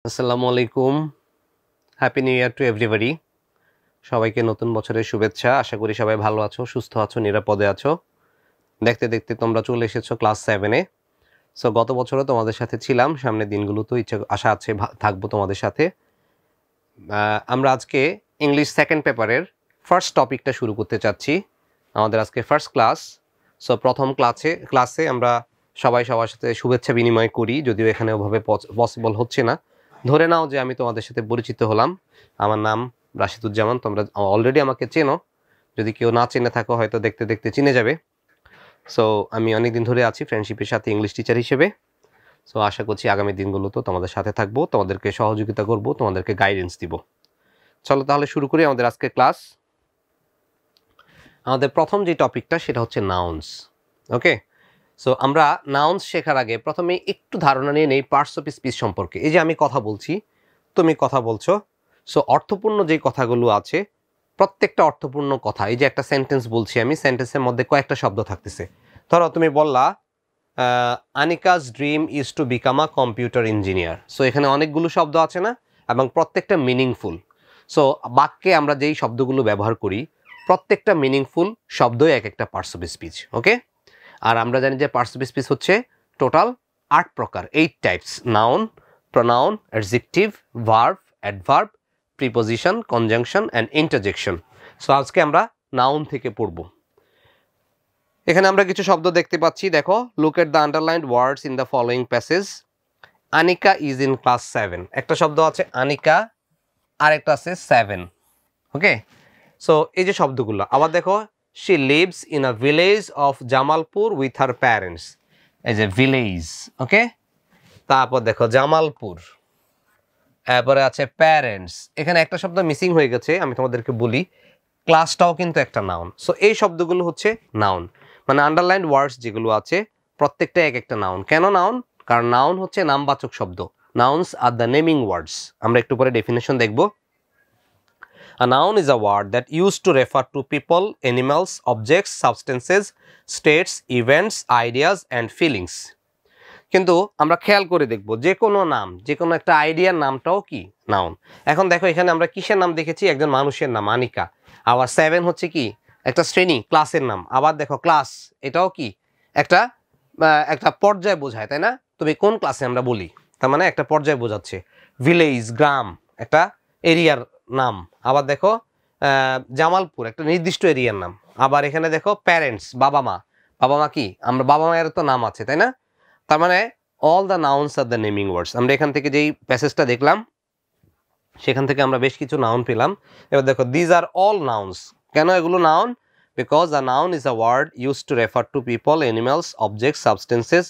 আসসালামু আলাইকুম। Happy new year to everybody. সবাইকে নতুন বছরের শুভেচ্ছা। আশা করি সবাই ভালো আছো, সুস্থ আছো, নিরাপদে আছো। দেখতে দেখতে তোমরা চলে এসেছো ক্লাস 7-এ। সো গত বছরও তোমাদের সাথে ছিলাম, সামনের দিনগুলোতেও আশা আছে থাকবো তোমাদের সাথে। আমরা আজকে ইংলিশ সেকেন্ড পেপারের ফার্স্ট টপিকটা শুরু করতে চাচ্ছি। আমাদের আজকে ফার্স্ট ক্লাস। সো প্রথম ক্লাসে আমরা সবাই সবার সাথে শুভেচ্ছা বিনিময় করি, যদিও এখানে ওভাবে পসিবল হচ্ছে না। ধরে নাও যে আমি তোমাদের সাথে পরিচিত হলাম। আমার নাম রাশিদুজ্জামান, তোমরা অলরেডি আমাকে চেনো। যদি কেউ না চেনে থাকো হয়তো দেখতে দেখতে চিনে যাবে। সো আমি অনেক দিন ধরে আছি ফ্রেন্ডশিপের সাথে ইংলিশ টিচার হিসেবে। সো আশা করছি আগামী দিনগুলোতেও তোমাদের সাথে থাকবো, তোমাদেরকে সহযোগিতা করব, তোমাদেরকে গাইডেন্স দিব। চলো তাহলে শুরু করি আমাদের আজকের ক্লাস। আমাদের প্রথম যে টপিকটা সেটা হচ্ছে নাউন্স। ওকে, সো আমরা নাউন্স শেখার আগে প্রথমে একটু ধারণা নিয়ে নেই পার্টস অফ স্পিচ সম্পর্কে। এই যে আমি কথা বলছি, তুমি কথা বলছো। সো অর্থপূর্ণ যে কথাগুলো আছে, প্রত্যেকটা অর্থপূর্ণ কথা, এই যে একটা সেন্টেন্স বলছি আমি, সেন্টেন্সের মধ্যে কয়েকটা শব্দ থাকতেছে। ধরো তুমি বললা Anika's dream is to become a computer engineer. So এখানে অনেকগুলো শব্দ আছে না, এবং প্রত্যেকটা মিনিংফুল। সো বাক্যে আমরা যেই শব্দগুলো ব্যবহার করি প্রত্যেকটা মিনিংফুল শব্দই এক একটা পার্টস অফ স্পিচ। ওকে, আর আমরা জানি যে পার্টস অফ স্পিচ হচ্ছে টোটাল 8 প্রকার, 8 types: noun, pronoun, adjective, verb, adverb, preposition, conjunction and interjection. So আজকে আমরা নাউন থেকে পড়ব। এখানে আমরা কিছু শব্দ দেখতে পাচ্ছি, দেখো। Look at the underlined words in the following passage. Anika is in class 7, একটা শব্দ আছে আনিকা, আর একটা আছে 7। ওকে, সো এই যে শব্দগুলো আবার দেখো, she lives in a village of Jamalpur with her parents। এই যে ভিলেজ, ওকে। তারপর দেখো জামালপুর, এরপরে আছে প্যারেন্টস। এখানে একটা শব্দ মিসিং হয়ে গেছে, আমি তোমাদেরকে বলি। ক্লাসটাও কিন্তু একটা নাউন। সো এই শব্দগুলো হচ্ছে নাউন, মানে আন্ডারলাইন্ড ওয়ার্ডস যেগুলো আছে প্রত্যেকটা এক একটা নাউন। কেন নাউন? কারণ নাউন হচ্ছে নামবাচক শব্দ। নাউন্স আর দ্য নেমিং ওয়ার্ডস। আমরা একটু পরে ডেফিনেশন দেখব। A noun is a word that used to refer to people, animals, objects, substances, states, events, ideas and feelings. কিন্তু আমরা খেয়াল করে দেখব, যে কোনো নাম, যে কোনো একটা আইডিয়ার নামটাও কি নাউন। এখন দেখো এখানে আমরা কিসের নাম দেখেছি? একজন মানুষের নাম আনিকা। আবার 7 হচ্ছে কি একটা শ্রেণী, ক্লাসের নাম। আবার দেখো ক্লাস, এটাও কি একটা একটা পর্যায় বোঝায়, তাই না? তুমি কোন ক্লাসে আমরা বলি, তার মানে একটা পর্যায় বোঝাচ্ছে। ভিলেজ, গ্রাম, একটা এরিয়ার নাম। আবার দেখো জামালপুর, একটা নির্দিষ্ট এরিয়ার নাম। আবার এখানে দেখো প্যারেন্টস, বাবা মা। বাবা মা কি, আমরা বাবা মায়ের তো নাম আছে, তাই না? তার মানে অল দ্য নাউন্স আর দ্য নেমিং ওয়ার্ডস। আমরা এখান থেকে যেই প্যাসেজটা দেখলাম সেখান থেকে আমরা বেশ কিছু নাউন পেলাম। এবার দেখো, দিজ আর অল নাউন্স। কেন এগুলো noun? Because a noun is a word use to refer to people, animals, objects, substances,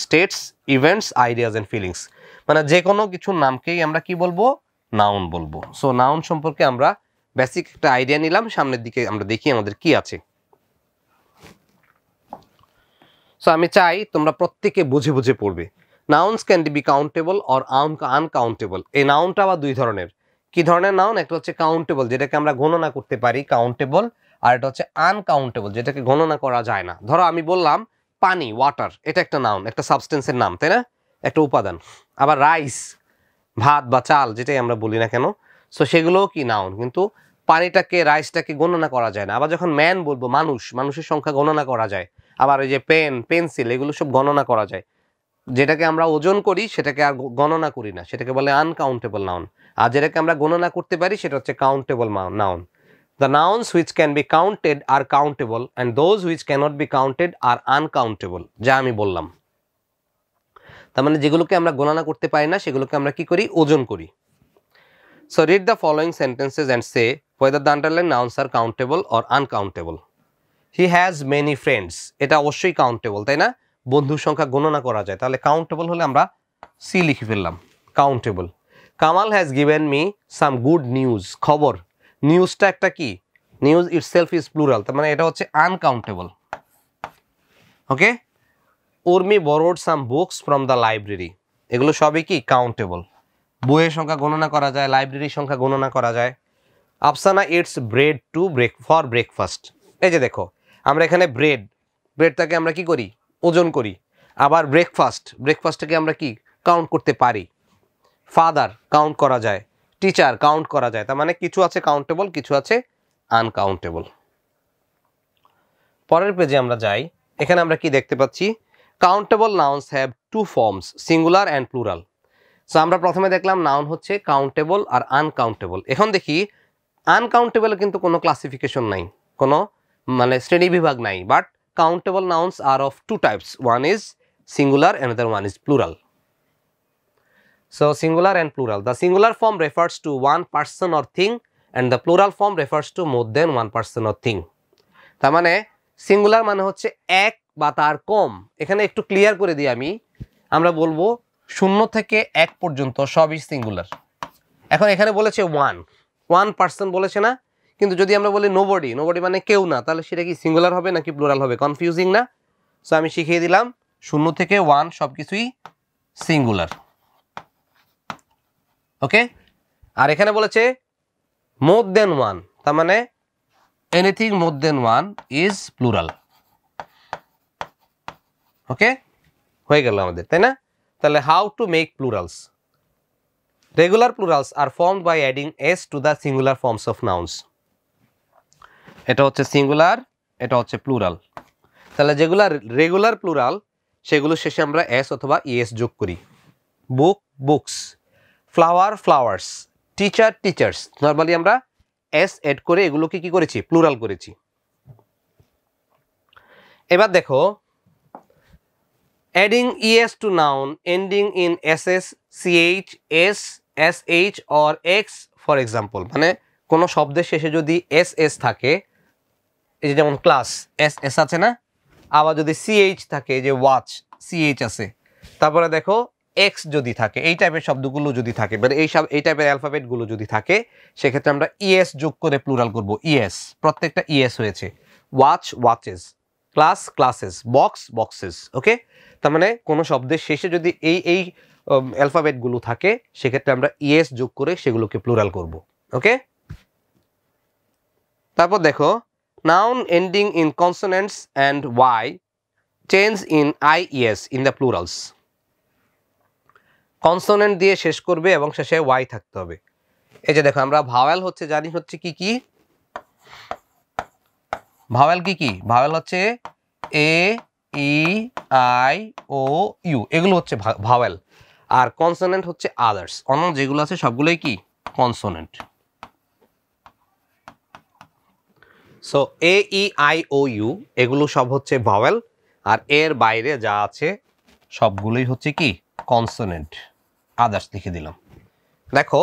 states, events, ideas and feelings. মানে যে কোনো কিছুর নামকেই আমরা কি বলবো? নাউন বলবো। সো নাউন সম্পর্কে আমরা বেসিক একটা আইডিয়া নিলাম। সামনের দিকে আমরা দেখি আমাদের কি আছে। সো আমি চাই তোমরা প্রত্যেকে বুঝে বুঝে পড়বে। Nouns can be countable or uncountable. এই নাউনটা আবার দুই ধরনের। কি ধরনের নাউন? একটা হচ্ছে কাউন্টেবল, যেটাকে আমরা গণনা করতে পারি, কাউন্টেবল। আর এটা হচ্ছে আনকাউন্টেবল, যেটাকে গণনা করা যায় না। ধরো আমি বললাম পানি, ওয়াটার, এটা একটা নাউন, একটা সাবস্টেন্সের নাম, তাই না? একটা উপাদান। আবার রাইস, ভাত বা চাল, যেটাই আমরা বলি না কেন, সো সেগুলোও কি নাউন। কিন্তু পানিটাকে, রাইসটাকে গণনা করা যায় না। আবার যখন ম্যান বলবো, মানুষ, মানুষের সংখ্যা গণনা করা যায়। আবার ওই যে পেন, পেন্সিল, এগুলো সব গণনা করা যায়। যেটাকে আমরা ওজন করি সেটাকে আর গণনা করি না, সেটাকে বলে আনকাউন্টেবল নাউন। আর যেটাকে আমরা গণনা করতে পারি সেটা হচ্ছে countable noun. The nouns which can be counted are countable and those which cannot be counted are uncountable, যা আমি বললাম। তার মানে যেগুলোকে আমরা গণনা করতে পারি না সেগুলোকে আমরা কি করি? ওজন করি। So read the following sentences and say whether the underlined nouns are countable or uncountable. He has many friends, এটা অবশ্যই কাউন্টেবল, তাই না? বন্ধুর সংখ্যা গণনা করা যায়, তাহলে কাউন্টেবল হলে আমরা সি লিখে ফেললাম, countable. Kamal has given me some good news, খবর। নিউজটা একটা কি? নিউজ ইটসেলফ ইজ প্লুরাল, তার মানে এটা হচ্ছে uncountable. Okay. Urmi borrowed some books from the library, এগুলো সবই কি? কাউন্টেবল। বইয়ের সংখ্যা গণনা করা যায়, লাইব্রেরির সংখ্যা গণনা করা যায়। Afsana eats bread too for breakfast. এই যে দেখো, আমরা এখানে ব্রেডটাকে আমরা কি করি? ওজন করি। আবার ব্রেকফাস্টটাকে আমরা কি? কাউন্ট করতে পারি। ফাদার কাউন্ট করা যায়, টিচার কাউন্ট করা যায়, তার মানে কিছু আছে কাউন্টেবল, কিছু আছে আনকাউন্টেবল। পরের পেজে আমরা যাই, এখানে আমরা কি দেখতে পাচ্ছি, countable nouns have to forms, singular and plural. So আমরা প্রথমে দেখলাম নাউন হচ্ছে কাউন্টেবল আর আনকাউন্টেবল। এখন দেখি আনকাউন্টেবল কিন্তু কোনো ক্লাসিফিকেশন নাই, কোনো মানে শ্রেণী বিভাগ নাই, but countable nouns are of two types, one is singular, another one is plural. So singular and plural. The singular form refers to one person or thing and the plural form refers to more than one person or thing. তার মানে singular মানে হচ্ছে এক বা তার কম। এখানে একটু clear করে দিই আমি, আমরা বলবো 0 থেকে 1 পর্যন্ত সবই সিঙ্গুলার। এখন এখানে বলেছে ওয়ান পার্সন বলেছে না, কিন্তু যদি আমরা বলি নোবডি, নোবডি মানে কেউ না, তাহলে সেটা কি সিঙ্গুলার হবে নাকি প্লুরাল হবে? কনফিউজিং না? সো আমি শিখিয়ে দিলাম 0 থেকে 1 সবকিছুই সিঙ্গুলার। ওকে, আর এখানে বলেছে মোর দেন ওয়ান, তার মানে anything more than one is plural. Okay, হয়ে গেল আমাদের, তাই না? তাহলে how to make plurals? Regular plurals are formed by adding S to the singular forms of nouns. এটা হচ্ছে সিঙ্গুলার, এটা হচ্ছে প্লুরাল। তাহলে যেগুলো রেগুলার প্লুরাল সেগুলো শেষে আমরা এস অথবা ইএস যোগ করি। Book, books, flower, flowers, teacher, teachers. Normally আমরা এস এড করে এগুলোকে কি করেছি? প্লুরাল করেছি। এবার দেখো, adding E S to noun ending in S S, C H, S, S H or X for example, মানে কোনো শব্দের শেষে যদি এস এস থাকে, এই যে যেমন ক্লাস এস এস আছে না, আবার যদি সিএইচ থাকে, যে ওয়াচ সিএইচ আছে, তারপরে দেখো এক্স যদি থাকে, এই টাইপের শব্দগুলো যদি থাকে, মানে এই টাইপের অ্যালফাবেটগুলো যদি থাকে, সেক্ষেত্রে আমরা ইএস যোগ করে প্লুরাল করব। ইএস, প্রত্যেকটা ইএস হয়েছে। Watch, watches, class, classes, box, boxes. Okay, তার মানে কোনো শব্দের শেষে যদি এই অ্যালফাবেটগুলো থাকে, সেক্ষেত্রে আমরা ইএস যোগ করে সেগুলোকে প্লুরাল করব। ওকে, তারপর দেখো, noun ending in consonants and Y change in I S in the plurals. Consonant দিয়ে শেষ করবে এবং শেষে ওয়াই থাকতে হবে। এই যে দেখো, আমরা ভাওয়েল হচ্ছে জানি হচ্ছে কি কি, ভাওয়েল কি কি? ভাওয়েল হচ্ছে এ, ই, আই, ও, ইউ, এগুলো হচ্ছে ভাওয়েল। আর কনসোনেন্ট হচ্ছে আদার্স, অন্য যেগুলো আছে সবগুলোই কি consonant. So A, E, I, O, U এগুলো সব হচ্ছে ভাওয়েল, আর এর বাইরে যা আছে সবগুলোই হচ্ছে কি কনসোনেন্ট। আদার্স লিখে দিলাম। দেখো,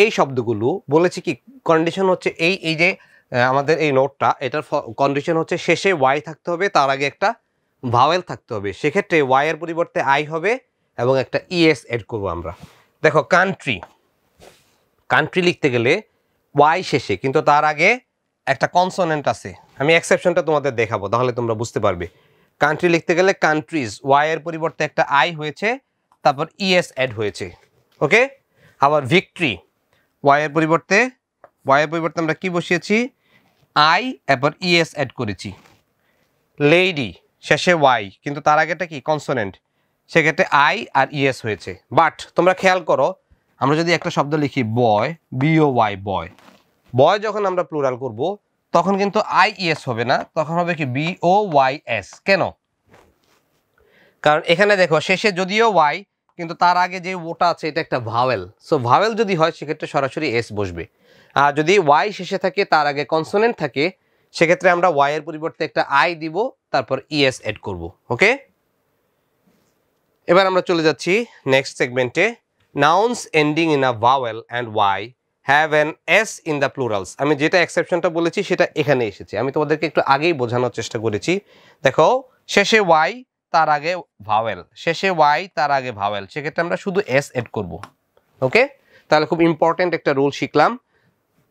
এই শব্দগুলো বলেছি কি কন্ডিশন হচ্ছে এই যে আমাদের এই নোটটা, এটার কন্ডিশন হচ্ছে শেষে ওয়াই থাকতে হবে, তার আগে একটা ভাওয়েল থাকতে হবে। সেক্ষেত্রে ওয়াই এর পরিবর্তে আই হবে এবং একটা ইএস এড করবো আমরা। দেখো, কান্ট্রি, কান্ট্রি লিখতে গেলে ওয়াই শেষে, কিন্তু তার আগে একটা কনসোনেন্ট আছে। আমি এক্সেপশনটা তোমাদের দেখাবো, তাহলে তোমরা বুঝতে পারবে। কান্ট্রি লিখতে গেলে কান্ট্রিজ, ওয়াই এর পরিবর্তে একটা আই হয়েছে, তারপর ইএস অ্যাড হয়েছে। ওকে, আবার ভিক্টরি, ওয়াই এর পরিবর্তে আমরা কি বসিয়েছি? আই, এরপর ইএস অ্যাড করেছি। লেডি, শেষে ওয়াই, কিন্তু তার আগেটা কি কনসোনেন্ট, সেক্ষেত্রে আই আর ইএস হয়েছে। বাট তোমরা খেয়াল করো, আমরা যদি একটা শব্দ লিখি বয়, বিও ওয়াই, বয়, বয় যখন আমরা প্লুরাল করব তখন কিন্তু আই ইএস হবে না, তখন হবে কি বিও ওয়াই এস। কেন? কারণ এখানে দেখো শেষে যদিও ওয়াই, কিন্তু তার আগে যে ওটা আছে এটা একটা ভাওয়েল। সো ভাওয়েল যদি হয় সেক্ষেত্রে সরাসরি এস বসবে। আর যদি ওয়াই শেষে থাকে, তার আগে কনসোনেন্ট থাকে, সেক্ষেত্রে আমরা ওয়াই এর পরিবর্তে একটা আই দিব, তারপর ইএস এড করব। ওকে, এবার আমরা চলে যাচ্ছি নেক্সট সেগমেন্টে। Nouns ending in a vowel and why have an S in the plurals. আমি যেটা এক্সেপশনটা বলেছি সেটা এখানে এসেছে, আমি তোমাদেরকে একটু আগেই বোঝানোর চেষ্টা করেছি। দেখো, শেষে ওয়াই, তার আগে ভাওয়েল, শেষে ওয়াই, তার আগে ভাওয়েল, সেক্ষেত্রে আমরা শুধু এস এড করব। ওকে, তাহলে খুব ইম্পর্টেন্ট একটা রুল শিখলাম।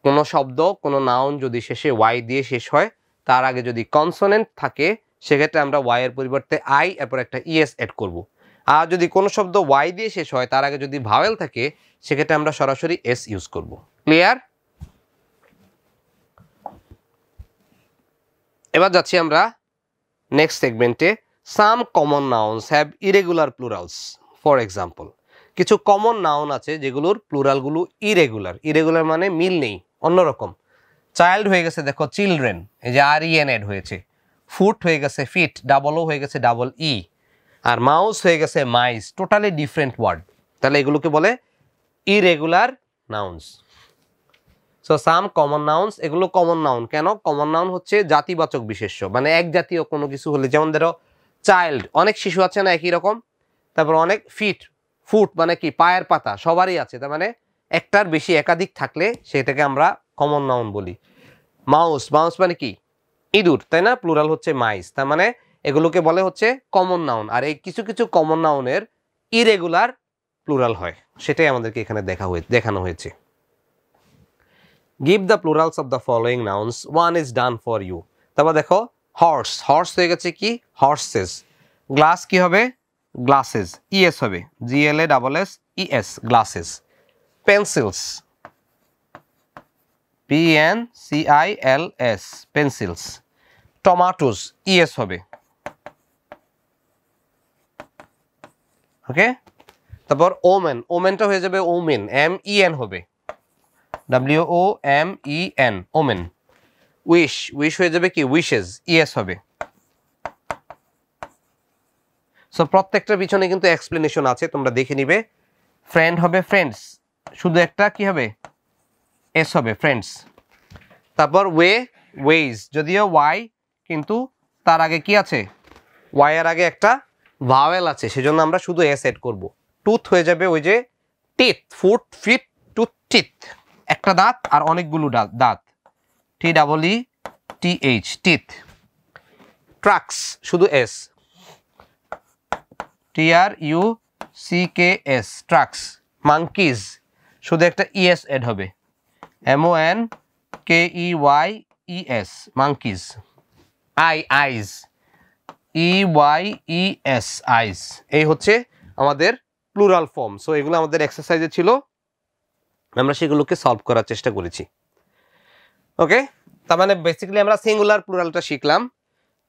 কোনো শব্দ, কোনো নাউন যদি শেষে ওয়াই দিয়ে শেষ হয়, তার আগে যদি কনসোনেন্ট থাকে, সেক্ষেত্রে আমরা ওয়াই এর পরিবর্তে আই, এরপর একটা ইএস এড করব। আর যদি কোনো শব্দ ওয়াই দিয়ে শেষ হয়, তার আগে যদি ভাওয়েল থাকে, সেক্ষেত্রে আমরা সরাসরি এস ইউজ করব। ক্লিয়ার? এবার যাচ্ছি আমরা নেক্সট সেগমেন্টে। সাম common nouns have irregular plurals. For example, কিছু কমন নাউন আছে যেগুলোর প্লুরালগুলো ইরেগুলার। ইরেগুলার মানে মিল নেই, অন্যরকম। চাইল্ড হয়ে গেছে দেখো চিলড্রেন, এই যে আর ইএন এড হয়েছে। ফুট হয়ে গেছে ফিট, ডাবল ও হয়ে গেছে ডাবল ই। আর মাউস হয়ে গেছে মাইস, টোটালি ডিফারেন্ট ওয়ার্ড। তাহলে এগুলোকে বলে ইরেগুলার নাউন্স। সো সাম কমন নাউন্স, এগুলো কমন নাউন। কেন কমন নাউন? হচ্ছে জাতিবাচক বিশেষ্য, মানে এক জাতীয় কোনো কিছু হলে, যেমন ধরো চাইল্ড, অনেক শিশু আছে না একই রকম। তারপর অনেক ফিট, ফুট মানে কি পায়ের পাতা, সবারই আছে, তার মানে একটার বেশি একাধিক থাকলে সেটাকে আমরা কমন নাউন বলি। মাউস, মাউস মানে কি ইঁদুর, তাই না? প্লুরাল হচ্ছে মাইস, তার মানে এগুলোকে বলে হচ্ছে কমন নাউন। আর এই কিছু কিছু কমন নাউনের ইরেগুলার প্লুরাল হয়, সেটাই আমাদেরকে এখানে দেখানো হয়েছে। Give the plurals of the following nouns, one is done for you। তারপর দেখো হর্স, হর্স হয়ে গেছে কি হর্সেস। গ্লাস কি হবে গ্লাসেস, ইএস হবে GLASS ES glasses. Pencils PENCILS pencils. Tomatoes E S হবে, ওকে। তারপর ওমেন, ওমেনটা হয়ে যাবে ওমেন, MEN হবে WOMEN ওমেন। উইশ, উইশ হয়ে যাবে কি উইশেস, ইএস হবে। সো প্রত্যেকটার পিছনে কিন্তু এক্সপ্লেনেশন আছে, তোমরা দেখে নিবে। ফ্রেন্ড হবে ফ্রেন্ডস, শুধু একটা কি হবে এস হবে ফ্রেন্ডস। তারপর ওয়ে, ওয়েজ, যদিও ওয়াই, কিন্তু তার আগে কি আছে ওয়াই এর আগে একটা ভাওয়েল আছে, সেজন্য আমরা শুধু এস এড করব। টুথ হয়ে যাবে ওই যে teeth, foot fit tooth teeth, একটা দাঁত আর অনেকগুলো দাঁত, TEETH টিথ। ট্রাক্স শুধু এস, TRUCKS ট্রাক্স। মাঙ্কিজ শুধু একটা ইএস এড হবে, MONKEYES মাঙ্কিজ। আইজ, EYES আইজ। এই হচ্ছে আমাদের প্লুরাল ফর্ম। সো এগুলো আমাদের এক্সারসাইজে ছিল, আমরা সেগুলোকে সলভ করার চেষ্টা করেছি, ওকে। তার মানে বেসিক্যালি আমরা সিঙ্গুলার প্লুরালটা শিখলাম।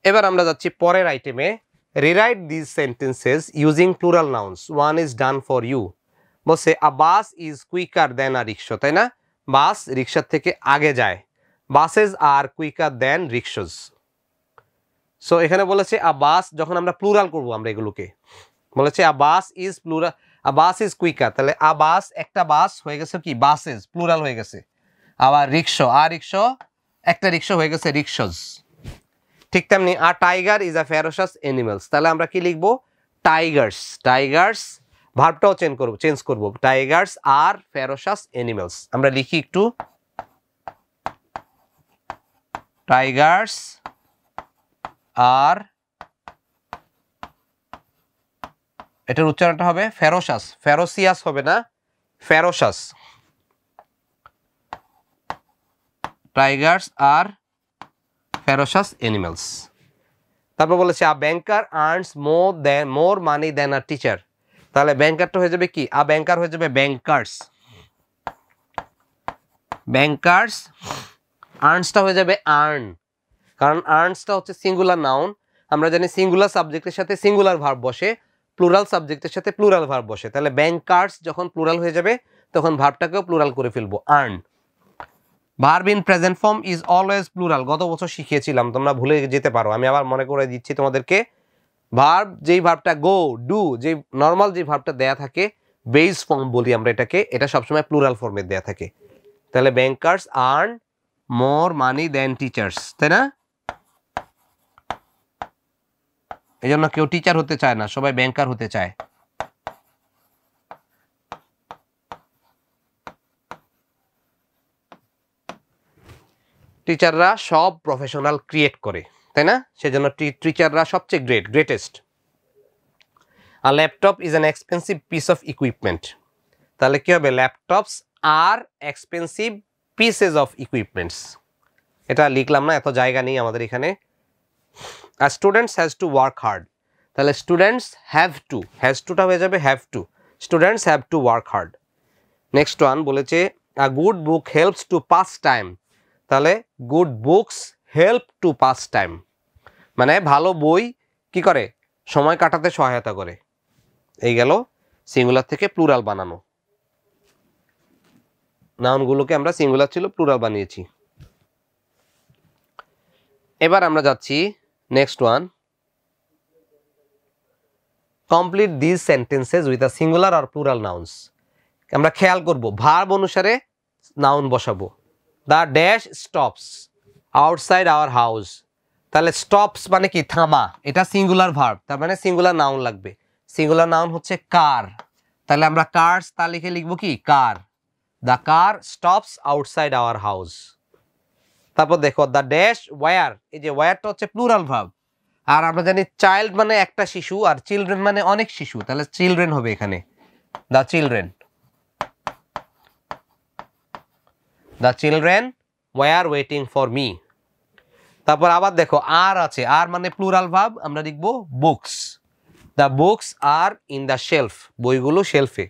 এবার আমরা যাচ্ছি পরের আইটেমে। Rewrite this sentences using plural nouns, one is done for you. বলছে আ বাস ইজ কুইকার দেন আ রিক্সা, তাই না? বাস রিক্সার থেকে আগে যায়। বাসেস আর কুইকার দেন রিক্সাস। সো এখানে বলেছে আ বাস, যখন আমরা প্লুরাল করবো আমরা এগুলোকে, বলেছে a bus is plural, a bus is quicker, তাহলে আ বাস একটা বাস হয়ে গেছে কি বাসেস, প্লুরাল হয়ে গেছে। আবার রিক্সা, আর রিক্সা একটা রিক্সা হয়ে গেছে রিক্সাস। ঠিক তেমনি a tiger is a ferocious animals, তাহলে আমরা কি লিখবো টাইগার্স। টাইগার্স ভার্বটাও চেঞ্জ করব, টাইগার্স আর ফেরোসাস অ্যানিমালস। আমরা লিখি একটু, টাইগার্স আর, এটার উচ্চারণটা হবে ফেরোসাস, ফেরোসিয়াস হবে না, ফেরোসাস। টাইগার্স আর ফেরোসাস অ্যানিমালস। তারপর বলেছে আ ব্যাংকার আর্নস মোর মানি দেন আ টিচার, তাহলে ব্যাংকারটা হয়ে যাবে কি আ ব্যাংকার হয়ে যাবে ব্যাংকার্স। ব্যাংকার্স, আর্নসটা হয়ে যাবে আর্ন, কারণ আর্নসটা হচ্ছে সিঙ্গুলার নাউন। আমরা জানি সিঙ্গুলার সাবজেক্টের সাথে সিঙ্গুলার ভার্ব বসে, প্লুরাল সাবজেক্টের সাথে প্লুরাল ভার্ব বসে। তাহলে ব্যাংকার্স যখন প্লুরাল হয়ে যাবে তখন ভার্বটাকেও প্লুরাল করে ফেলবো, earn. Verb in present form is always plural, গত বছর শিখিয়েছিলাম, তোমরা ভুলে যেতে পারো, আমি আবার মনে করে দিচ্ছি তোমাদেরকে। ভার্ব, যেই ভার্বটা গো ডু, যে নর্মাল যে ভার্বটা দেয়া থাকে বেস ফর্ম বলি আমরা এটাকে, এটা সবসময় প্লুরাল ফর্মে দেয়া থাকে। তাহলে ব্যাংকার্স আর্ন মোর মানি দেন টিচার্স, তাই না? এই জন্য কেউ টিচার হতে চায় না, সবাই ব্যাংকার হতে চায়। টিচাররা সব প্রফেশনাল ক্রিয়েট করে, তাই না? সেজন্য টিচাররা সবচেয়ে গ্রেটেস্ট। আর laptop is an expensive piece of equipment, তাহলে কি হবে laptops are expensive pieces of equipments. এটা লিখলাম না, এত জায়গা নেই আমাদের এখানে। আর students has to work hard, তাহলে স্টুডেন্টস হ্যাভ টু, হ্যাজ টুটা হয়ে যাবে have to, students have to work hard. Next one বলেছে a good book helps to pass time, তাহলে good books help to pass time, মানে ভালো বই কি করে সময় কাটাতে সহায়তা করে। এই গেল সিঙ্গুলার থেকে প্লুরাল বানানো, নাউনগুলোকে আমরা সিঙ্গুলার ছিল প্লুরাল বানিয়েছি। এবার আমরা যাচ্ছি next one, complete this sentences with a singular আর প্লুরাল নাউন্স। আমরা খেয়াল করব ভার্ব অনুসারে নাউন বসাবো। The dash stops outside our house, তাহলে স্টপস মানে কি থামা, এটা সিঙ্গুলার ভার্ব, তার মানে সিঙ্গুলার নাউন লাগবে। সিঙ্গুলার নাউন হচ্ছে কার, তাহলে আমরা কার্স তা লিখে লিখবো কি car. The car stops outside our house. তারপর দেখো দ্য ড্যাশ ওয়্যার, এই যে ওয়্যারটা হচ্ছে প্লুরাল ভার্ব, আর আমরা জানি চাইল্ড মানে একটা শিশু আর চিলড্রেন মানে অনেক শিশু, তাহলে চিলড্রেন হবে এখানে। The children, the children were waiting for me. তারপর আবার দেখো আর আছে, আর মানে প্লুরাল ভার্ব, আমরা লিখব books. The books are in the shelf, বইগুলো শেলফে।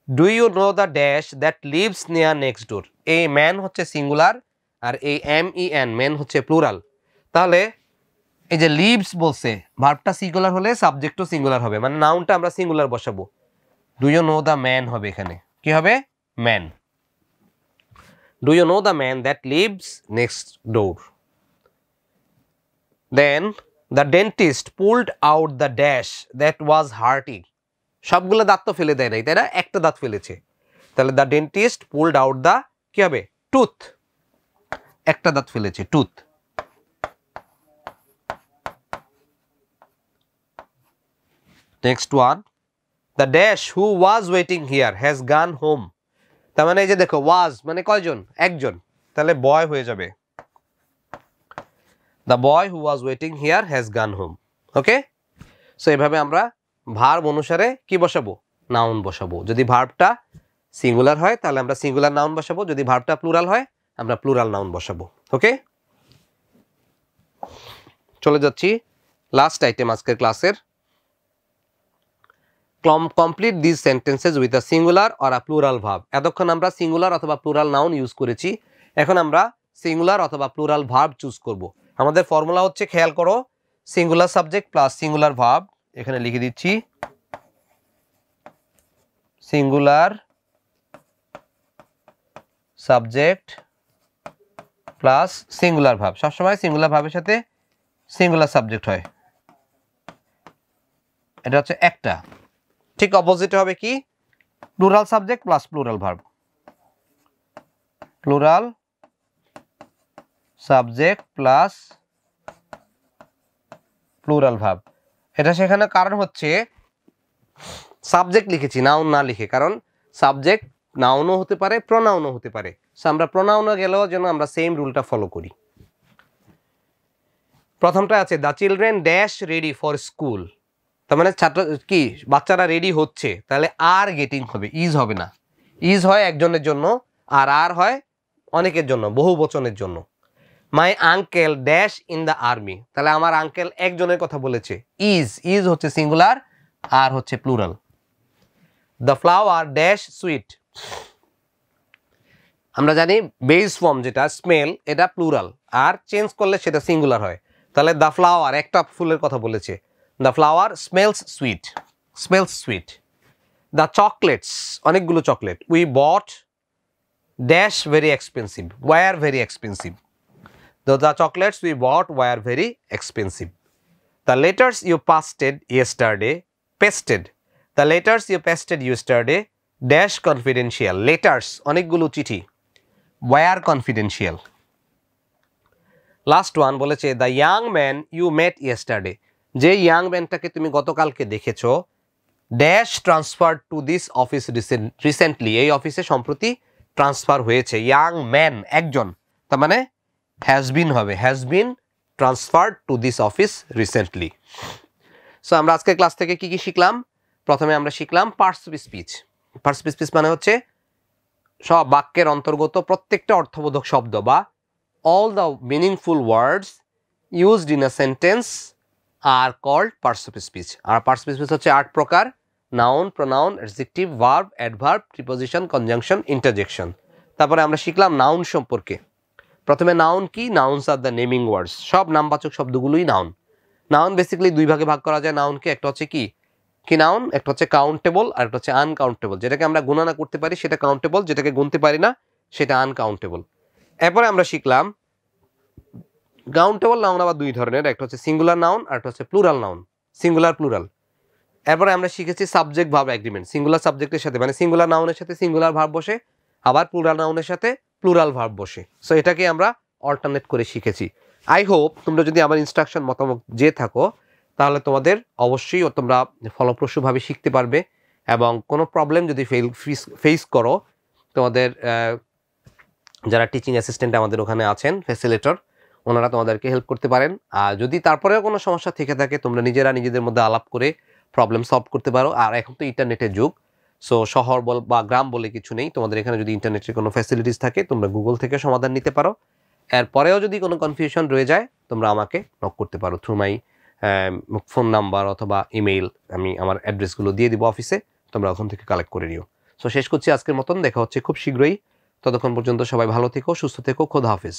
Do you know the dash that lives near next door, এই ম্যান হচ্ছে সিঙ্গুলার আর এই MEN ম্যান হচ্ছে প্লুরাল। তাহলে এই যে লিভস বলছে, ভার্বটা সিঙ্গুলার হলে সাবজেক্টও সিঙ্গুলার হবে, মানে নাউনটা আমরা সিঙ্গুলার বসাবো। Do you know the man হবে এখানে, কি হবে man. Do you know the man that lives next door. Then the dentist pulled out the dash that was hurting, সবগুলো দাঁত তো ফেলে দেয় নাই, তাই না, একটা দাঁত ফেলেছে, তাহলে the dentist pulled out the কি হবে টুথ, একটা দাঁত ফেলেছে tooth. Next one, the dash who was waiting here has gone home, তার মানে এই যে দেখো ওয়াজ মানে কয়জন, একজন, তাহলে বয় হয়ে যাবে। The boy who was waiting here has gone home. Okay, so এভাবে আমরা ভার্ব অনুসারে কি বসাবো, নাউন বসাবো। যদি ভার্বটা সিঙ্গুলার হয় তাহলে আমরা সিঙ্গুলার নাউন বসাবো, যদি ভার্বটা প্লুরাল হয় আমরা প্লুরাল নাউন বসাবো। ওকে, চলে যাচ্ছি লাস্ট আইটেম আজকের ক্লাসের, complete this sentences with a singular or a plural verb. এতক্ষণ আমরা সিঙ্গুলার অথবা প্লুরাল নাউন ইউজ করেছি, এখন আমরা সিঙ্গুলার অথবা প্লুরাল ভার্ব চুজ করব। আমাদের ফর্মুলা হচ্ছে, খেয়াল করো, singular subject plus singular verb, এখানে লিখে দিচ্ছি singular subject plus singular verb. সবসময় সিঙ্গুলার ভার্বের সাথে সিঙ্গুলার সাবজেক্ট হয়, এটা হচ্ছে একটা। ঠিক অপোজিট হবে কি, plural subject plus plural verb, plural subject plus plural verb. এটা সেখানে কারণ হচ্ছে সাবজেক্ট লিখেছি নাউন না লিখে, কারণ সাবজেক্ট নাউনও হতে পারে প্রনাউনও হতে পারে, সো আমরা প্রনাউনে গেলেও যেন আমরা সেম রুলটা ফলো করি। প্রথমটা আছে the children dash ready for school, তার মানে ছাত্র কি বাচ্চারা রেডি হচ্ছে, তাহলে আর গেটিং হবে, ইজ হবে না। ইজ হয় একজনের জন্য আর হয় অনেকের জন্য, বহু বচনের জন্য। My uncle dash in the army, তাহলে আমার আঙ্কেল একজনের কথা বলেছে, ইজ হচ্ছে সিঙ্গুলার আর হচ্ছে plural. The flower dash sweet, আমরা জানি বেস ফর্ম যেটা স্মেল এটা প্লুরাল, আর চেঞ্জ করলে সেটা সিঙ্গুলার হয়, তাহলে দ্য ফ্লাওয়ার একটা ফুলের কথা বলেছে, the flower smells sweet, smells sweet. The chocolates অনেকগুলো chocolate, we bought dash very expensive, were very expensive, the chocolates we bought were very expensive. The letters you pasted yesterday, the letters you pasted yesterday dash confidential, letters অনেকগুলো চিঠি, were confidential. Last one বলেছে the young man you met yesterday, যে young ম্যানটাকে তুমি গতকালকে দেখেছো, dash transferred to this office recently, এই অফিসে সম্প্রতি ট্রান্সফার হয়েছে। ইয়াং ম্যান একজন, তার মানে হ্যাজ বিন হবে, has been transferred to this office recently. So আমরা আজকের ক্লাস থেকে কি কি শিখলাম, প্রথমে আমরা শিখলাম parts of speech. Parts of speech মানে হচ্ছে সব বাক্যের অন্তর্গত প্রত্যেকটা অর্থবোধক শব্দ বা all the meaningful words used in a sentence are called parts of speech. আর পার্টস অফ স্পিচ হচ্ছে 8 প্রকার, noun, pronoun, adjective, verb, adverb, preposition, conjunction, interjection. তারপরে আমরা শিখলাম নাউন সম্পর্কে। প্রথমে নাউন কি, nouns are the naming words, সব নামবাচক শব্দগুলোই নাউন। নাউন বেসিক্যালি দুই ভাগে ভাগ করা যায় নাউনকে, একটা হচ্ছে কি কি নাউন? একটা হচ্ছে কাউন্টেবল আর একটা হচ্ছে আনকাউন্টেবল। যেটাকে আমরা গণনা করতে পারি সেটা কাউন্টেবল, যেটাকে গুনতে পারি না সেটা আনকাউন্টেবল। এরপরে আমরা শিখলাম কাউন্টেবল নাউন আবার দুই ধরনের, একটা হচ্ছে সিঙ্গুলার নাউন আর একটা হচ্ছে প্লুরাল নাউন, সিঙ্গুলার প্লুরাল। এরপরে আমরা শিখেছি সাবজেক্ট ভার্ব এগ্রিমেন্ট, সিঙ্গুলার সাবজেক্টের সাথে মানে সিঙ্গুলার নাউনের সাথে সিঙ্গুলার ভার্ব বসে, আবার প্লুরাল নাউনের সাথে প্লুরাল ভার্ব বসে। সো এটাকে আমরা অল্টারনেট করে শিখেছি। আই হোপ তোমরা যদি আমার ইনস্ট্রাকশন মতামত যে থাকো তাহলে তোমাদের অবশ্যই তোমরা ফলপ্রসূভাবে শিখতে পারবে, এবং কোনো প্রবলেম যদি ফেস করো তোমাদের যারা টিচিং অ্যাসিস্ট্যান্ট আমাদের ওখানে আছেন, ফ্যাসিলিটর, ওনারা তোমাদেরকে হেল্প করতে পারেন। আর যদি তারপরেও কোনো সমস্যা থেকে থাকে তোমরা নিজেরা নিজেদের মধ্যে আলাপ করে প্রবলেম সলভ করতে পারো। আর এখন তো ইন্টারনেটের যুগ, সো শহর বা গ্রাম বলে কিছু নেই, তোমাদের এখানে যদি ইন্টারনেটের কোনো ফ্যাসিলিটিস থাকে তোমরা গুগল থেকে সমাধান নিতে পারো। এরপরেও যদি কোনো কনফিউশন রয়ে যায় তোমরা আমাকে নক করতে পারো থ্রু মাই ফোন নাম্বার অথবা ইমেইল, আমি আমার অ্যাড্রেসগুলো দিয়ে দিব অফিসে, তোমরা ওখান থেকে কালেক্ট করে নিও। সো শেষ করছি আজকের মতন, দেখা হচ্ছে খুব শীঘ্রই। ততক্ষণ পর্যন্ত সবাই ভালো থেকো, সুস্থ থেকো, খোদা হাফেজ।